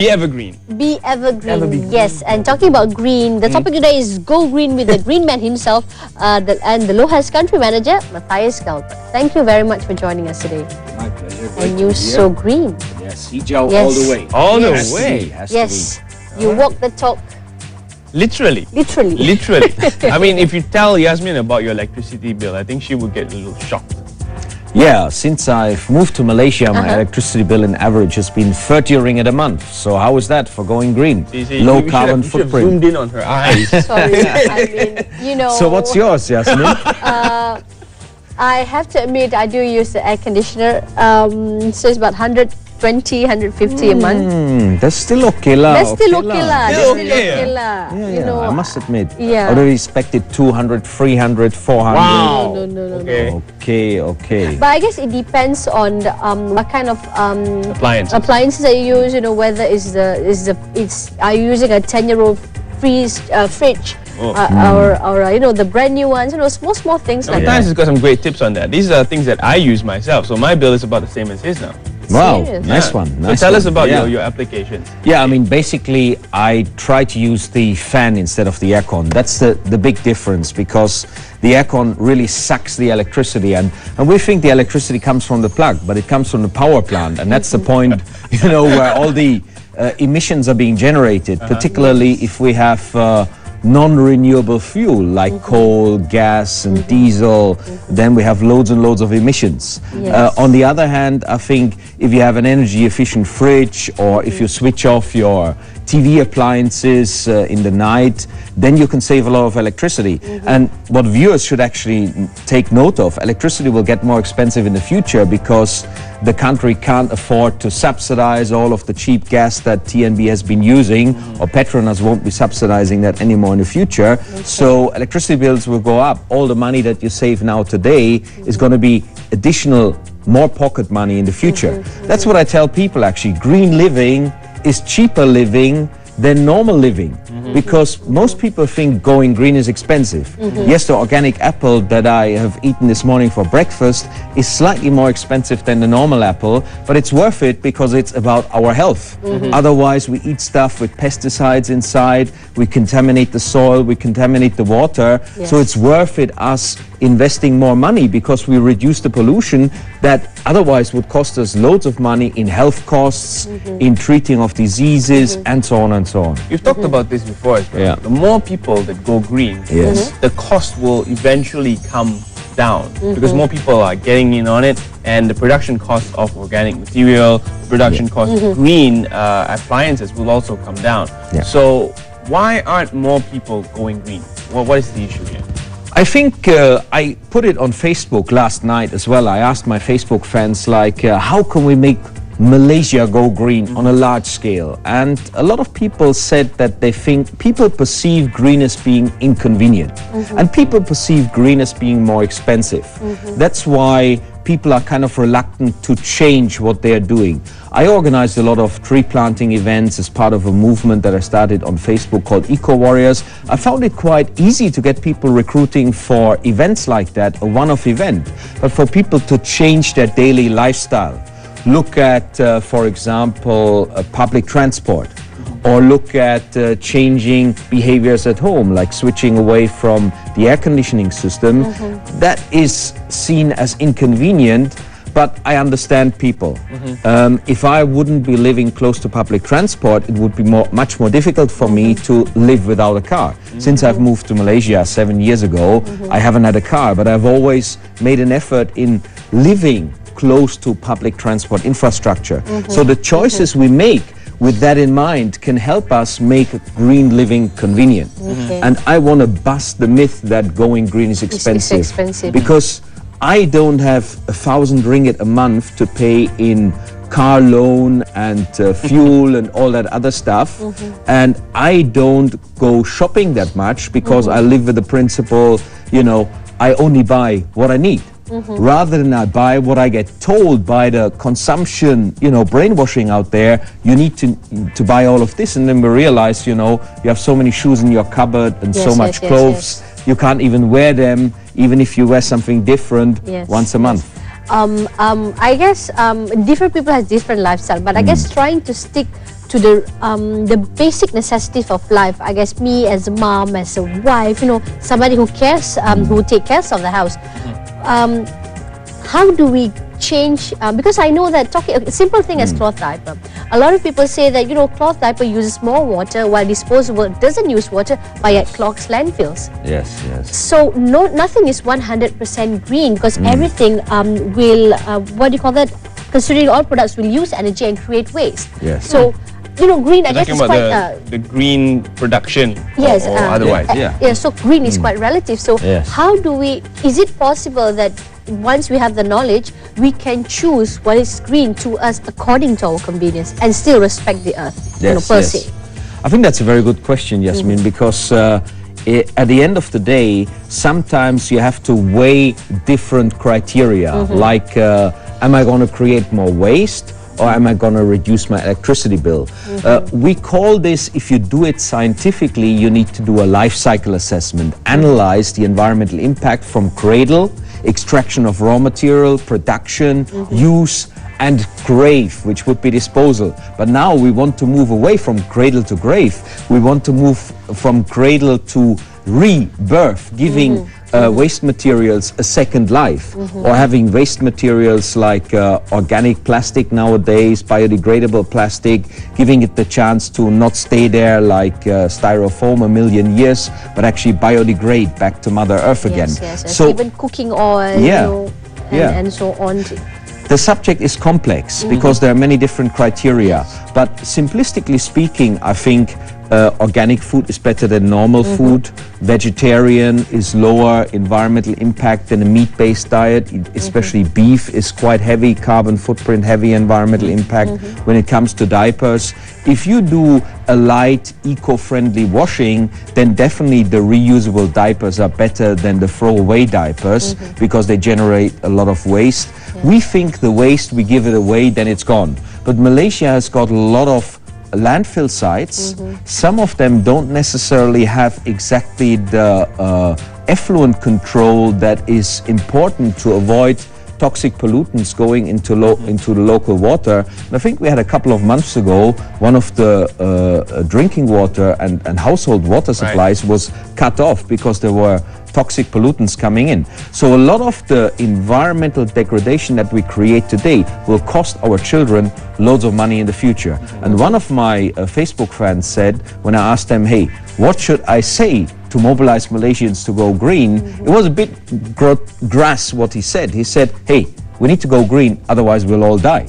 Be evergreen. Be evergreen. Evergreen. Yes, and talking about green, the topic today is Go Green with the Green Man himself and the Lohas country manager, Matthias Gelber. Thank you very much for joining us today. My pleasure. And you're so green. Yes, hijau Yes. all the way. All the Has to way. be, has to Yes, you walk the talk, Literally. literally. Literally. I mean, if you tell Yasmin about your electricity bill, I think she would get a little shocked. be. Yeah, since I've moved to Malaysia, my electricity bill in average has been 30 ringgit a month. So how is that for going green? See, Low we carbon should have footprint. zoomed in on her eyes. Sorry, I mean, you know. So what's yours, Yasmin? I have to admit, I do use the air conditioner. So it's about 120, 150 a month. That's still okay lah. That's still okay lah. That's Still still okay. okay lah. Yeah, You know, I must admit. Yeah. I would have expected 200, 300, 400. Wow. No. Okay. Okay. But I guess it depends on the, what kind of Appliances. appliances that you use. You know, whether are you using a 10-year-old fridge or you know, the brand new ones. You know, small things like Matthias that. has got some great tips on that. These are things that I use myself, so my bill is about the same as his now. Wow, Serious? nice Yeah. one. So Nice tell one. us about Yeah. your applications. Yeah, I mean, basically, I try to use the fan instead of the aircon. That's the big difference, because the aircon really sucks the electricity, and we think the electricity comes from the plug, but it comes from the power plant, and that's the point, you know, where all the emissions are being generated, particularly if we have non-renewable fuel like coal, gas and diesel, then we have loads and loads of emissions. Yes. On the other hand, I think if you have an energy efficient fridge, or if you switch off your TV appliances in the night, then you can save a lot of electricity. And what viewers should actually take note of, electricity will get more expensive in the future because the country can't afford to subsidize all of the cheap gas that TNB has been using, or Petronas won't be subsidizing that anymore in the future. So electricity bills will go up. All the money that you save now today is going to be additional, more pocket money in the future. That's what I tell people actually. Green living is cheaper living than normal living, because most people think going green is expensive. Yes, the organic apple that I have eaten this morning for breakfast is slightly more expensive than the normal apple, but it's worth it because it's about our health. Otherwise, we eat stuff with pesticides inside, we contaminate the soil, we contaminate the water. So it's worth it us investing more money, because we reduce the pollution that otherwise would cost us loads of money in health costs, in treating of diseases, and so on and so on. You've talked about this before as well. Yeah. The more people that go green, Yes. the cost will eventually come down, because more people are getting in on it, and the production cost of organic material, production cost of green appliances will also come down. Yeah. So why aren't more people going green? Well, what is the issue here? I think I put it on Facebook last night as well. I asked my Facebook fans, like, how can we make Malaysia go green on a large scale? And a lot of people said that they think people perceive green as being inconvenient, and people perceive green as being more expensive. That's why people are kind of reluctant to change what they are doing. I organized a lot of tree planting events as part of a movement that I started on Facebook called Eco Warriors. I found it quite easy to get people recruiting for events like that, a one-off event, but for people to change their daily lifestyle. Look at, for example, public transport, or look at changing behaviors at home, like switching away from the air conditioning system. That is seen as inconvenient, but I understand people. If I wouldn't be living close to public transport, it would be much more difficult for me to live without a car. Since I've moved to Malaysia 7 years ago, I haven't had a car, but I've always made an effort in living close to public transport infrastructure. So the choices we make with that in mind can help us make green living convenient. And I want to bust the myth that going green is expensive. It's expensive. Because I don't have 1,000 ringgit a month to pay in car loan and fuel and all that other stuff. And I don't go shopping that much, because I live with the principle, you know, I only buy what I need. Rather than I buy what I get told by the consumption, you know, brainwashing out there, you need to buy all of this, and then we realize, you know, you have so many shoes in your cupboard and so much clothes, you can't even wear them, even if you wear something different once a month. I guess different people have different lifestyle, but I guess trying to stick to the basic necessities of life. I guess me as a mom, as a wife, somebody who cares, who take care of the house. How do we change? Because I know that a simple thing as cloth diaper. A lot of people say that cloth diaper uses more water, while disposable doesn't use water, but yet clogs landfills. Yes. So nothing is 100% green, because everything will considering all products will use energy and create waste. Yes. So green, I guess, Talking is about quite the green production, yes, or otherwise. So green is quite relative. So how do we? Is it possible that once we have the knowledge, we can choose what is green to us according to our convenience and still respect the earth, per se? I think that's a very good question, Yasmin, because at the end of the day, sometimes you have to weigh different criteria, like am I going to create more waste, or am I going to reduce my electricity bill? We call this, if you do it scientifically, you need to do a life cycle assessment, analyze the environmental impact from cradle, extraction of raw material, production, use, and grave, which would be disposal. But now we want to move away from cradle to grave. We want to move from cradle to rebirth, giving waste materials a second life, or having waste materials like organic plastic nowadays, biodegradable plastic, giving it the chance to not stay there like styrofoam a million years, but actually biodegrade back to Mother Earth again. Yes. So even cooking oil, and so on. The subject is complex because there are many different criteria, but simplistically speaking, I think organic food is better than normal food. Vegetarian is lower environmental impact than a meat-based diet, especially beef is quite heavy, carbon footprint, heavy environmental impact. When it comes to diapers, if you do a light, eco-friendly washing, then definitely the reusable diapers are better than the throwaway diapers because they generate a lot of waste. We think the waste, we give it away, then it's gone. But Malaysia has got a lot of landfill sites. Some of them don't necessarily have exactly the effluent control that is important to avoid toxic pollutants going into the local water. And I think we had a couple of months ago, one of the drinking water and household water supplies was cut off because there were toxic pollutants coming in. So a lot of the environmental degradation that we create today will cost our children loads of money in the future. And one of my Facebook fans said, when I asked them, hey, what should I say to mobilize Malaysians to go green? It was a bit grass what he said. He said, hey, we need to go green, otherwise we'll all die.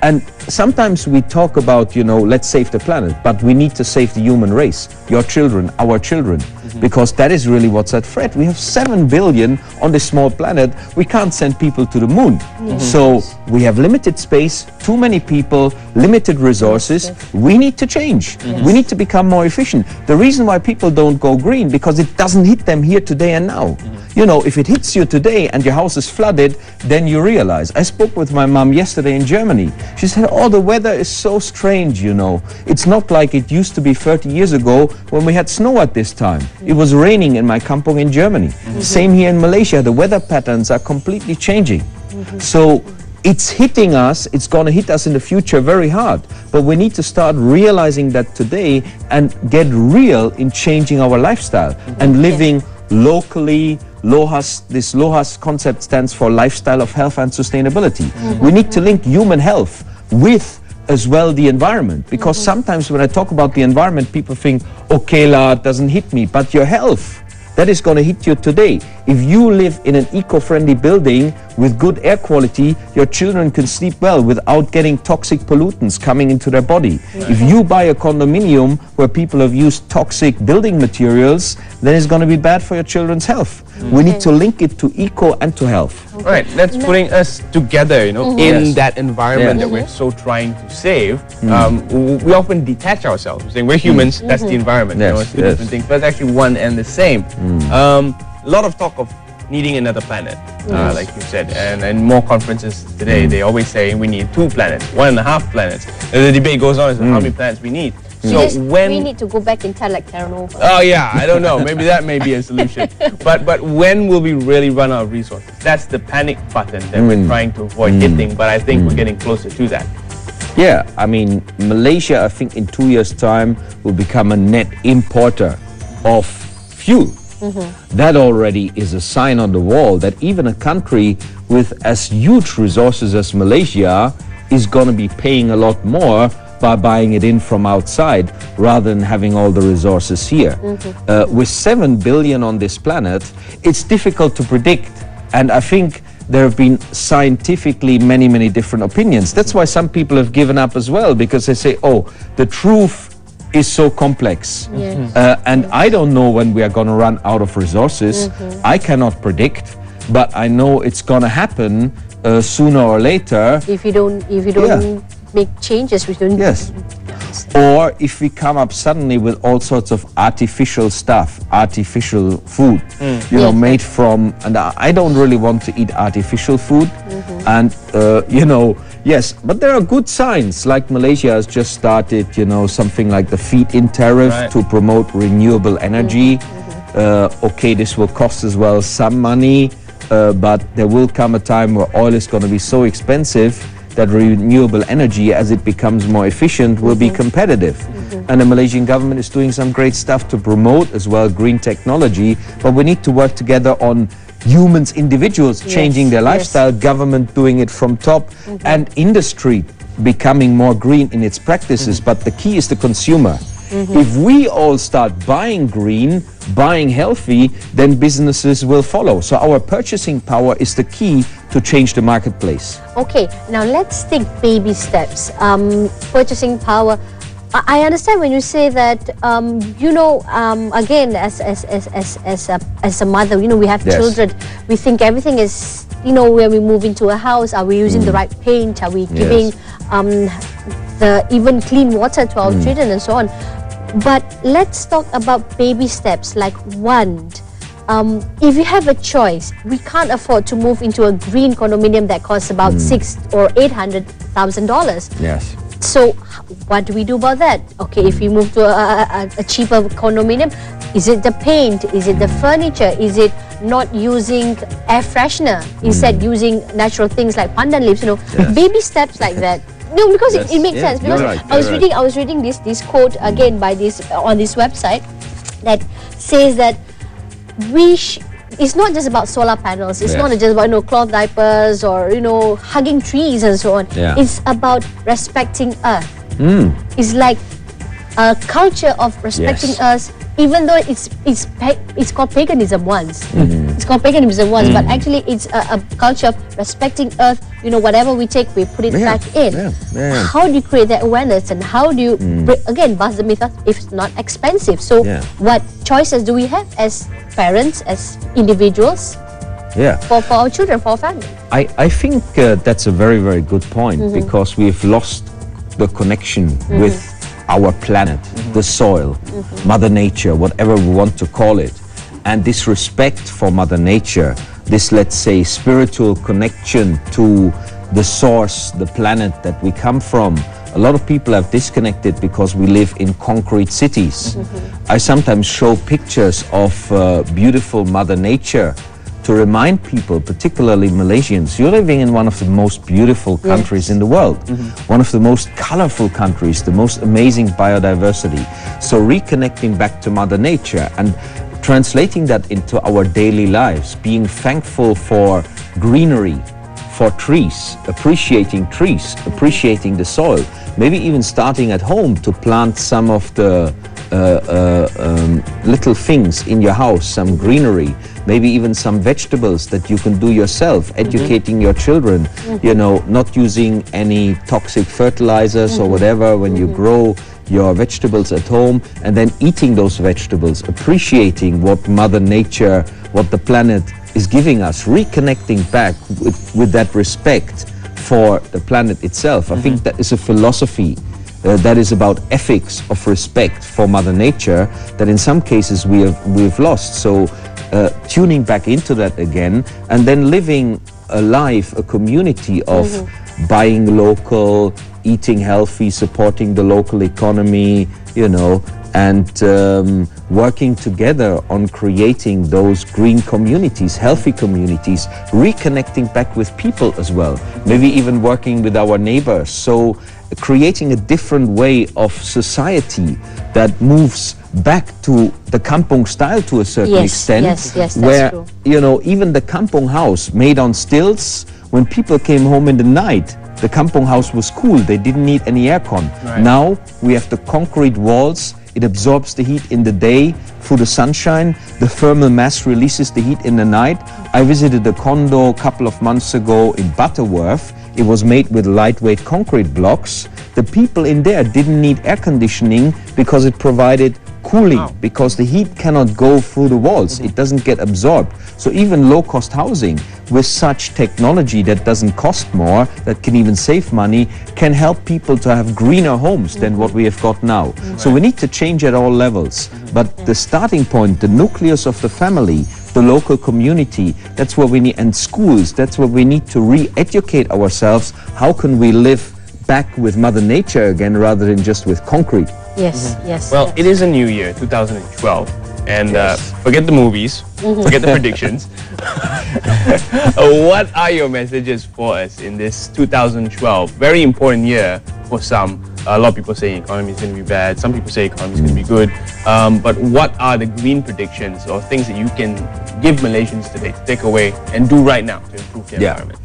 And sometimes we talk about, let's save the planet, but we need to save the human race, your children, our children, because that is really what's at threat. We have 7 billion on this small planet. We can't send people to the moon. So we have limited space, too many people, limited resources. We need to change. We need to become more efficient. The reason why people don't go green, because it doesn't hit them here today and now. If it hits you today and your house is flooded, then you realize. I spoke with my mom yesterday in Germany. She said, oh, the weather is so strange, It's not like it used to be 30 years ago when we had snow at this time. It was raining in my kampung in Germany. Same here in Malaysia. The weather patterns are completely changing. So it's hitting us. It's going to hit us in the future very hard. But we need to start realizing that today and get real in changing our lifestyle and living locally. This LOHAS concept stands for Lifestyle of Health and Sustainability. We need to link human health with as well the environment, because sometimes when I talk about the environment, people think, okay, it doesn't hit me, but your health, that is going to hit you today. If you live in an eco-friendly building with good air quality, your children can sleep well without getting toxic pollutants coming into their body. If you buy a condominium where people have used toxic building materials, then it's going to be bad for your children's health. We need to link it to eco and to health. Right, that's putting us together, in that environment that we're so trying to save. We often detach ourselves, saying we're humans, that's the environment. It's two different things, but it's actually one and the same. A lot of talk of needing another planet, like you said, and more conferences today, they always say we need 2 planets, 1.5 planets. And the debate goes on as to how many planets we need. So we need to go back in time like Terra Nova. Oh yeah, I don't know. Maybe that may be a solution. But when will we really run out of resources? That's the panic button that we're trying to avoid hitting. But I think we're getting closer to that. Yeah, I mean, Malaysia, I think in 2 years' time, will become a net importer of fuel. That already is a sign on the wall that even a country with as huge resources as Malaysia is going to be paying a lot more by buying it in from outside rather than having all the resources here. With 7 billion on this planet, it's difficult to predict. And I think there have been scientifically many different opinions. That's why some people have given up as well, because they say, oh, the truth is so complex. And I don't know when we are going to run out of resources. I cannot predict, but I know it's going to happen sooner or later. If you don't make changes, we don't. Yes. Or if we come up suddenly with all sorts of artificial stuff, artificial food, you know, made from, and I don't really want to eat artificial food. And, you know, yes, but there are good signs, like Malaysia has just started, you know, something like the feed-in tariff to promote renewable energy. Okay, this will cost as well some money, but there will come a time where oil is going to be so expensive that renewable energy, as it becomes more efficient, will be competitive. And the Malaysian government is doing some great stuff to promote as well green technology, but we need to work together on humans, individuals changing their lifestyle, government doing it from top, and industry becoming more green in its practices. But the key is the consumer. If we all start buying green, buying healthy, then businesses will follow. So our purchasing power is the key to change the marketplace. Okay, now let's take baby steps. Purchasing power. I understand when you say that, you know, again, as a mother, you know, we have children. We think everything is, you know, when we move into a house, are we using the right paint? Are we giving the even clean water to our children and so on? But let's talk about baby steps. Like one, if you have a choice, we can't afford to move into a green condominium that costs about $600,000 or $800,000. Yes. So what do we do about that? Okay, if we move to a cheaper condominium, is it the paint? Is it the furniture? Is it not using air freshener? Instead using natural things like pandan leaves, you know, baby steps like that. No, because it makes sense. Because I was reading this quote again by on this website that says that it's not just about solar panels. It's not just about, you know, cloth diapers or, you know, hugging trees and so on. It's about respecting Earth. It's like a culture of respecting us, even though it's called paganism once. It's called paganism once, but actually it's a culture of respecting Earth. You know, whatever we take, we put it back in. How do you create that awareness, and how do you again bust the myth of if it's not expensive? So what choices do we have as parents, as individuals, for our children, for our family? I think that's a very good point, because we've lost the connection with our planet, the soil, Mother Nature, whatever we want to call it. And this respect for Mother Nature, this, let's say, spiritual connection to the source, the planet that we come from. A lot of people have disconnected because we live in concrete cities. I sometimes show pictures of beautiful Mother Nature to remind people, particularly Malaysians, you're living in one of the most beautiful countries in the world, one of the most colorful countries, the most amazing biodiversity. So reconnecting back to Mother Nature and translating that into our daily lives, being thankful for greenery, for trees, appreciating the soil, maybe even starting at home to plant some of the little things in your house, some greenery, maybe even some vegetables that you can do yourself, educating your children, you know, not using any toxic fertilizers or whatever when you grow your vegetables at home, and then eating those vegetables, appreciating what Mother Nature, what the planet is giving us, reconnecting back with that respect for the planet itself. I think that is a philosophy that is about ethics of respect for Mother Nature that in some cases we've lost. So tuning back into that again, and then living a life, a community of buying local, eating healthy, supporting the local economy, you know, and working together on creating those green communities, healthy communities, reconnecting back with people as well, maybe even working with our neighbors. So creating a different way of society that moves back to the kampong style to a certain extent, that's where true. you know, even the kampong house made on stilts, when people came home in the night, the kampong house was cool, they didn't need any aircon. Now we have the concrete walls, it absorbs the heat in the day through the sunshine, the thermal mass releases the heat in the night. I visited a condo a couple of months ago in Butterworth. It was made with lightweight concrete blocks. The people in there didn't need air conditioning because it provided cooling, because the heat cannot go through the walls, it doesn't get absorbed. So even low-cost housing with such technology that doesn't cost more, that can even save money, can help people to have greener homes than what we have got now. So we need to change at all levels. But the starting point, the nucleus of the family, the local community, that's what we need, and schools, that's what we need to re-educate ourselves. How can we live back with Mother Nature again rather than just with concrete? Yes, yes. Well, it is a new year, 2012, and forget the movies, forget the predictions. What are your messages for us in this 2012? Very important year for some. A lot of people say economy is going to be bad. Some people say economy is going to be good. But what are the green predictions or things that you can give Malaysians today to take away and do right now to improve the environment?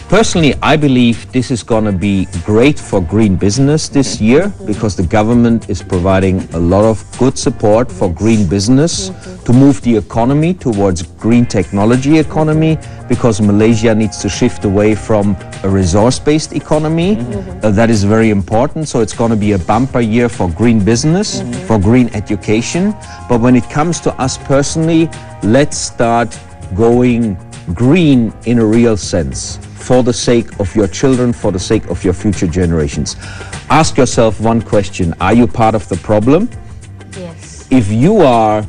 Personally, I believe this is going to be great for green business this year because the government is providing a lot of good support for green business to move the economy towards green technology economy, because Malaysia needs to shift away from a resource-based economy. That is very important. So it's going to be a bumper year for green business, for green education. But when it comes to us personally, let's start going green in a real sense, for the sake of your children, for the sake of your future generations. Ask yourself one question: are you part of the problem? Yes. If you are,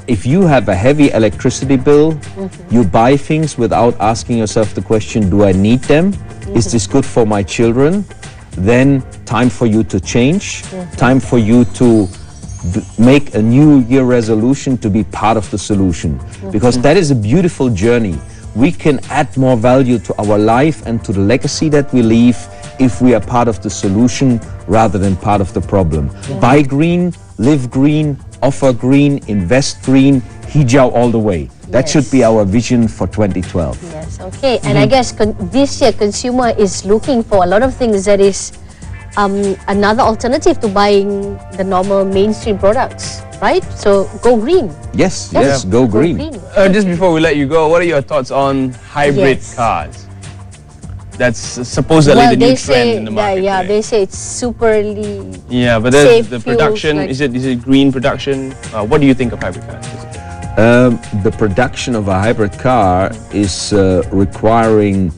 if you have a heavy electricity bill, you buy things without asking yourself the question, do I need them? Is this good for my children? Then time for you to change, time for you to make a new year resolution to be part of the solution, because that is a beautiful journey. We can add more value to our life and to the legacy that we leave if we are part of the solution rather than part of the problem. Buy green, live green, offer green, invest green, hijau all the way. That should be our vision for 2012. Yes, okay. And I guess this year consumer is looking for a lot of things that is another alternative to buying the normal mainstream products, right? So go green. Yes, yes, go green. Just before we let you go, what are your thoughts on hybrid cars? That's supposedly the new trend in the market. Yeah, they say it's superly but safe the production, fuels, is it green production? What do you think of hybrid cars? The production of a hybrid car is requiring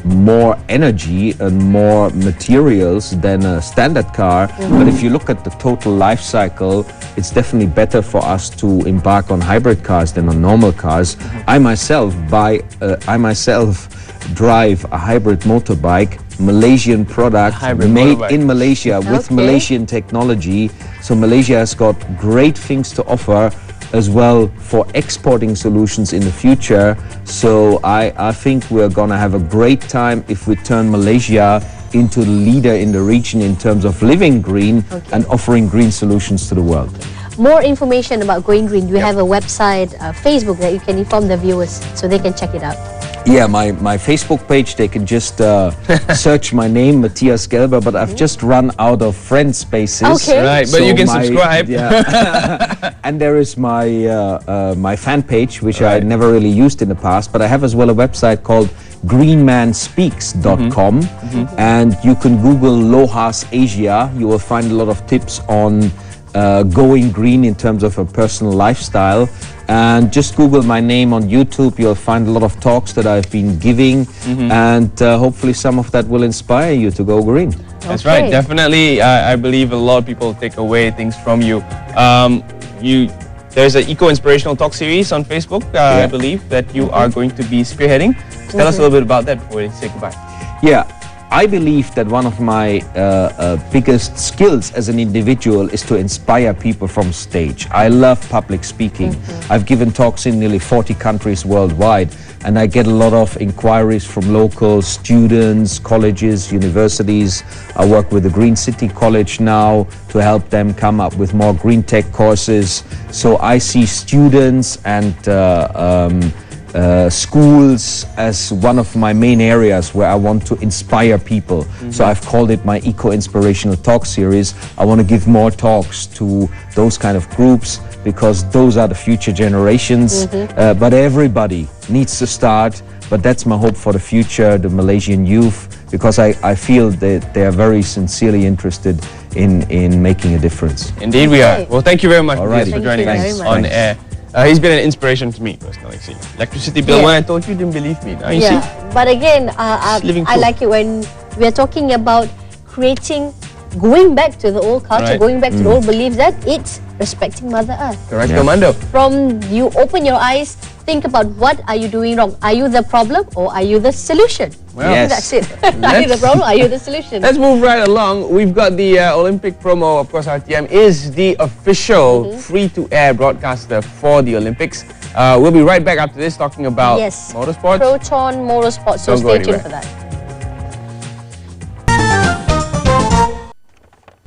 more energy and more materials than a standard car. But if you look at the total life cycle, it's definitely better for us to embark on hybrid cars than on normal cars. I myself drive a hybrid motorbike, Malaysian product, made in Malaysia with Malaysian technology. So Malaysia has got great things to offer as well for exporting solutions in the future. So I think we're going to have a great time if we turn Malaysia into the leader in the region in terms of living green and offering green solutions to the world. More information about going green, you have a website, Facebook, that you can inform the viewers so they can check it out. Yeah, my Facebook page, they can just search my name, Matthias Gelber, but I've just run out of friend spaces. Okay. Right, but So you can subscribe. And there is my fan page, which I never really used in the past, but I have as well a website called greenmanspeaks.com, and you can Google Lohas Asia. You will find a lot of tips on going green in terms of a personal lifestyle. And just Google my name on YouTube. You'll find a lot of talks that I've been giving, and hopefully some of that will inspire you to go green. That's right, definitely. I believe a lot of people take away things from you. There's an eco-inspirational talk series on Facebook, I believe, that you are going to be spearheading. Tell us a little bit about that before we say goodbye. Yeah, I believe that one of my biggest skills as an individual is to inspire people from stage. I love public speaking. I've given talks in nearly 40 countries worldwide, and I get a lot of inquiries from local students, colleges, universities. I work with the Green City College now to help them come up with more green tech courses. So I see students and schools as one of my main areas where I want to inspire people. So I've called it my Eco-Inspirational Talk Series. I want to give more talks to those kind of groups because those are the future generations. But everybody needs to start. But that's my hope for the future, the Malaysian youth, because I feel that they are very sincerely interested in making a difference. Indeed we are. Well, thank you very much Alrighty. for joining us Thank on air. He's been an inspiration to me personally. See, electricity bill, when I told you, you didn't believe me. Now you see. But again, I like it when we are talking about creating, going back to the old culture, going back to the old beliefs, that it's respecting Mother Earth. Correct, Commando. From you open your eyes, think about what are you doing wrong. Are you the problem or are you the solution? Well, that's it. Are you the problem? Are you the solution? Let's move right along. We've got the Olympic promo. Of course, RTM is the official free-to-air broadcaster for the Olympics. We'll be right back after this talking about motorsports. Proton Motorsports. So Don't go stay tuned anywhere. for that.